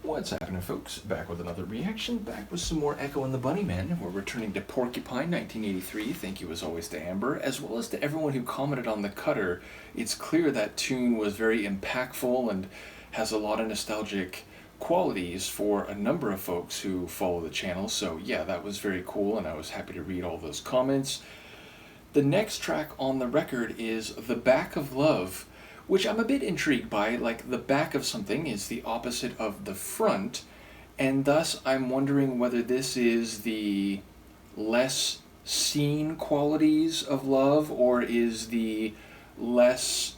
What's happening, folks? Back with another reaction, back with some more Echo and the Bunnymen. We're returning to Porcupine, 1983. Thank you as always to Amber, as well as to everyone who commented on the cutter. It's clear that tune was very impactful and has a lot of nostalgic qualities for a number of folks who follow the channel. So yeah, that was very cool, and I was happy to read all those comments. The next track on the record is The Back of Love, which I'm a bit intrigued by. Like, the back of something is the opposite of the front, and thus I'm wondering whether this is the less seen qualities of love, or is the less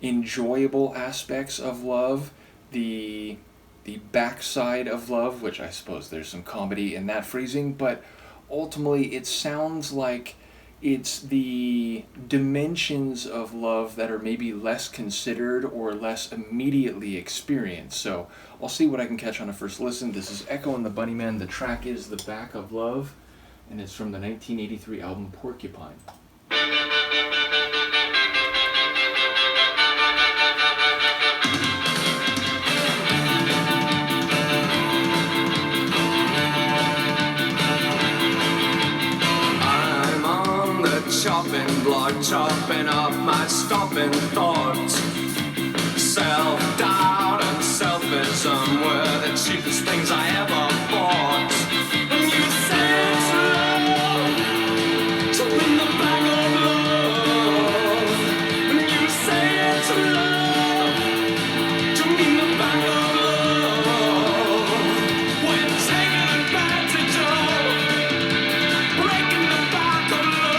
enjoyable aspects of love the backside of love, which I suppose there's some comedy in that phrasing, but ultimately it sounds like it's the dimensions of love that are maybe less considered or less immediately experienced. So I'll see what I can catch on a first listen. This is Echo and the Bunnymen. The track is The Back of Love, and it's from the 1983 album Porcupine. Chopping block, chopping up my stopping thoughts. Self-doubt and selfism were the cheapest things I ever bought. And you said it's love to win the bag of love. And you say it's love to win the bag of love. When taking advantage of, breaking the back of love.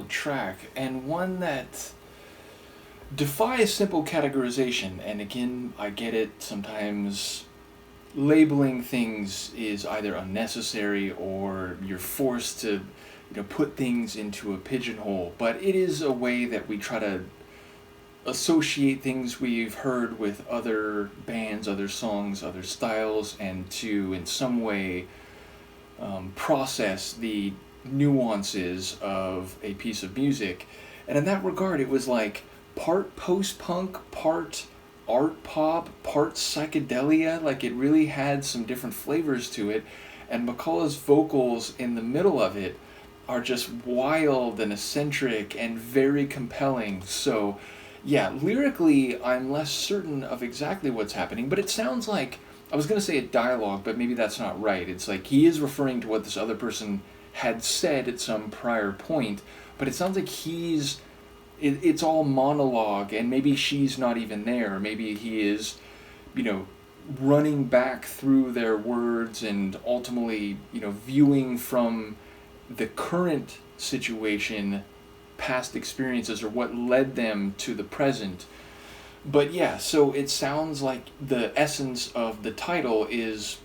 Track, and one that defies simple categorization. And again, I get it, sometimes labeling things is either unnecessary or you're forced to put things into a pigeonhole, but it is a way that we try to associate things we've heard with other bands, other songs, other styles, and to in some way process the nuances of a piece of music. And in that regard, it was like part post-punk, part art pop, part psychedelia. Like, it really had some different flavors to it. and McCulloch's vocals in the middle of it are just wild and eccentric and very compelling. So yeah, lyrically I'm less certain of exactly what's happening, but it sounds like, I was going to say a dialogue, but maybe that's not right. It's like he is referring to what this other person had said at some prior point, but it sounds like it's all monologue, and maybe she's not even there. Maybe he is, running back through their words and ultimately, viewing from the current situation, past experiences, or what led them to the present. But yeah, so it sounds like the essence of the title is,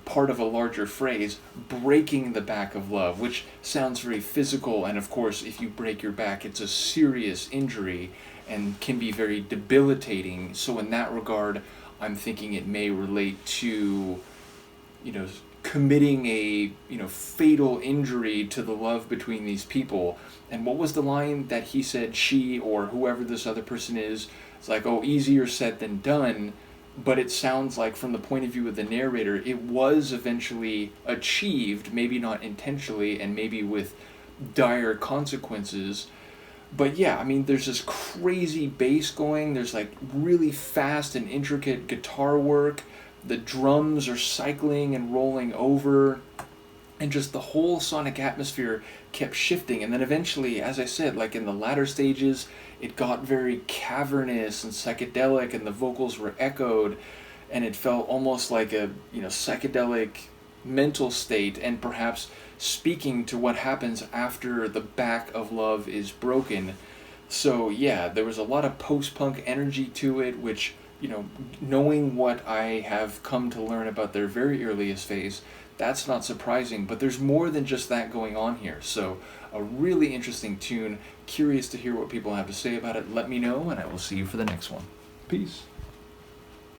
part of a larger phrase, breaking the back of love, which sounds very physical, and of course, if you break your back, it's a serious injury and can be very debilitating. So in that regard, I'm thinking it may relate to, committing a, fatal injury to the love between these people. And what was the line that he said, she or whoever this other person is, it's like, oh, easier said than done, but it sounds like from the point of view of the narrator, it was eventually achieved, maybe not intentionally and maybe with dire consequences. But yeah, I mean, there's this crazy bass going, there's like really fast and intricate guitar work, the drums are cycling and rolling over, and just the whole sonic atmosphere kept shifting. And then eventually, as I said, like in the latter stages, it got very cavernous and psychedelic, and the vocals were echoed, and it felt almost like a psychedelic mental state, and perhaps speaking to what happens after the back of love is broken. So yeah, there was a lot of post-punk energy to it, which, knowing what I have come to learn about their very earliest phase, that's not surprising, but there's more than just that going on here. So a really interesting tune. Curious to hear what people have to say about it. Let me know, and I will see you for the next one. Peace.